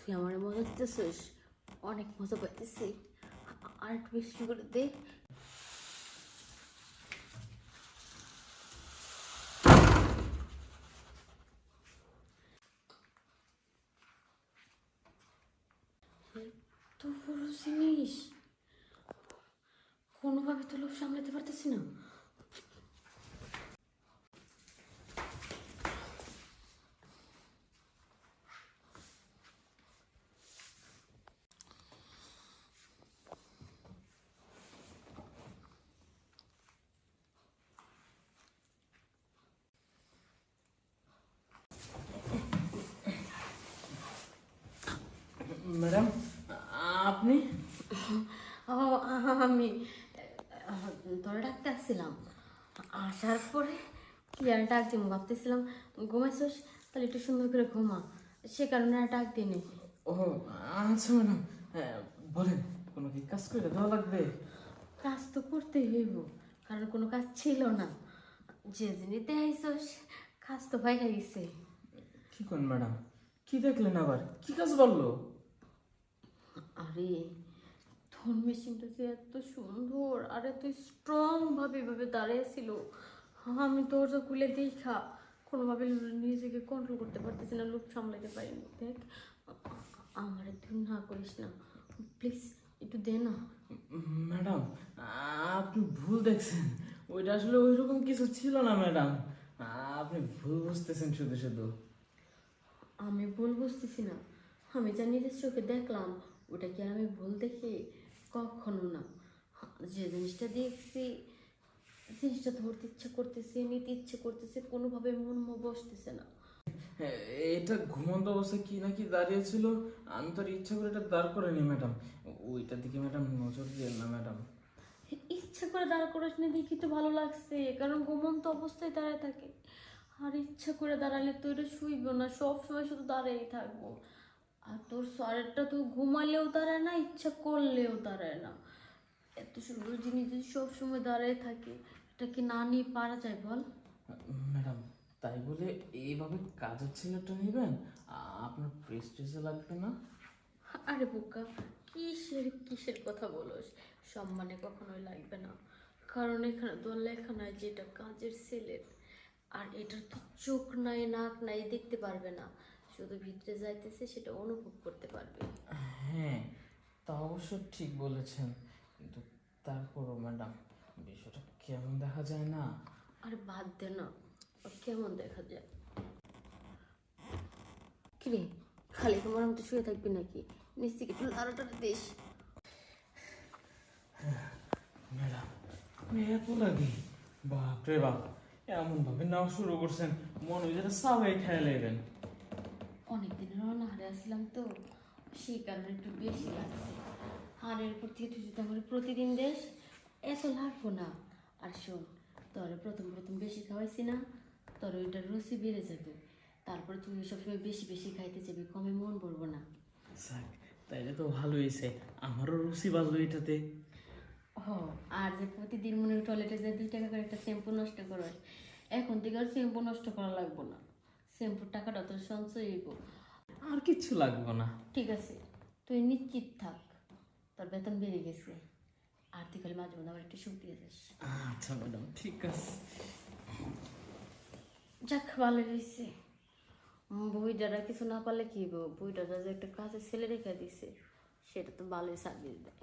তুই আমার মজা দিতেছিস, অনেক মজা পাইতেছি। আর একটু বেশি করে দে। এত বড় জিনিস, কোনোভাবে তো লোভ সামলাতে পারতেছি না। ম্যাডাম, আপনি? ও, আমি তোরা ডাকতে আসছিলাম। আসার পরে কি আর ডাক দিব ভাবতেছিলাম, ঘুমাইছিস তাহলে একটু সুন্দর করে ঘুমা, সে কারণে আর ডাক দিইনি। ও আচ্ছা ম্যাডাম, বলেন কোনো কি কাজ করে দেওয়া লাগবে? কাজ তো করতেই হইব, কারণ কোনো কাজ ছিল না। যে জিনিস দেখাইছস, কাজ তো পাই গেছে। কি করেন ম্যাডাম? কি দেখলেন আবার? কি কাজ বললো? আরে তোর মেশিনটা যে এত সুন্দর আর এত স্ট্রং ভাবে এভাবে দাঁড়িয়েছিল, আমি দরজা খুলে দেখা কোনোভাবে নিজেকে কন্ট্রোল করতে পারতেছি না, লোক সামলাতে পারিনি। দেখ, আমার একটু না করিস না প্লিজ, একটু দে না। ম্যাডাম, আপনি ভুল দেখছেন, ওইটা আসলে ওইরকম কিছু ছিল না ম্যাডাম। আপনি ভুল বুঝতেছেন শুধু শুধু। আমি ভুল বুঝতেছি না, আমি যা নিজের চোখে দেখলাম ওটা কি আর আমি ভুল দেখি? কখনো না। যে জিনিসটা দেখছি, জিনিসটা ধরতে ইচ্ছা করতেছে, নিতে ইচ্ছে করতেছে, কোনোভাবে মন বসতেছে না। হ্যাঁ, এটা ঘুমন্ত অবস্থায় কি না কি দাঁড়িয়েছিল, আমি তো আর ইচ্ছা করে এটা দাঁড় করিনি ম্যাডাম। ওইটার দিকে ম্যাডাম নজর দিয়ে না ম্যাডাম। ইচ্ছা করে দাঁড় করাস না দেখি তো ভালো লাগছে, কারণ ঘুমন্ত অবস্থায় দাঁড়ায় থাকে। আর ইচ্ছা করে দাঁড়ালে তো এটা শুইব না, সবসময় শুধু দাঁড়িয়েই থাকবো। আর তোর শরীরটা তো ঘুমালেও দাঁড়ায় না, ইচ্ছা করলেও দাঁড়ায় না। এত সুন্দর জিনিস যদি সবসময় দাঁড়ায় থাকে, এটা কি না নিয়ে পারা যায় বল? ম্যাডাম, তাই বলে এইভাবে কাজের ছেলেটা নেবেন? আপনার প্রেস্টিজে লাগবে না? আরে বোকা, কিসের কিসের কথা বলোস? সম্মানে কখনোই লাগবে না, কারণ এখানে তো লেখা নাই যে এটা কাজের ছেলের। আর এটার তো চোখ নাই, নাক নাই, দেখতে পারবে না, শুধু ভিতরে যাইতেছে সেটা অনুভব করতে পারবে। হ্যাঁ, তা অবশ্য ঠিক বলেছেন, কিন্তু তারপরও ম্যাডাম বিষয়টা কেমন দেখা যায় না? আর বাদ দে না, আর কেমন দেখা যায়? কিরে, খালি তোমার মতো শুয়ে থাকবি নাকি? নিচ থেকে একটু লাড়াটা দিস। ম্যাডাম, আপনি এত লাগে? বাপ রে বাপ, এমন ভাবে নাও শুরু করছেন, মনে হয় যেটা সাবাই খেয়ে নেবেন। অনেকদিনের অনাহারে আসলাম তো, সেই কারণে একটু বেশি লাগছে। আর এরপর থেকে তুই যদি আমার প্রতিদিন দেশ, এত লাগবো না। আর শোন, তোর প্রথম প্রথম বেশি খাওয়াইছি না, তোর ওইটার রুচি বেড়ে যাবে। তারপরে তুমি সবসময় বেশি বেশি খাইতে যাবি, কমে মন ভরবো না। যাক, তাইলে তো ভালো হয়েছে, আমারও রুচি বাজলো এটাতে। ও, আর যে প্রতিদিন মনে হয় টয়লেটে যে 2 টাকা করে একটা শ্যাম্পু নষ্ট করো, এখন থেকে আর শ্যাম্পু নষ্ট করা লাগবো না। শ্যাম্পুর টাকাটা তোর সঞ্চয় হইব। আর কিচ্ছু লাগবে না। ঠিক আছে, তুই নিশ্চিত থাক, তোর বেতন বেড়ে গেছে। আর তুই খালি মাঝে মধ্যে আমার একটু সুখ দিয়ে যাস। আচ্ছা ম্যাডাম, ঠিক আছে। যাক, ভালো হয়েছে। বইটারা কিছু না পারলে কি হইব, বইটা যে একটা কাজের ছেলে রেখে দিছে, সেটা তো ভালোই সার্ভিস দেয়।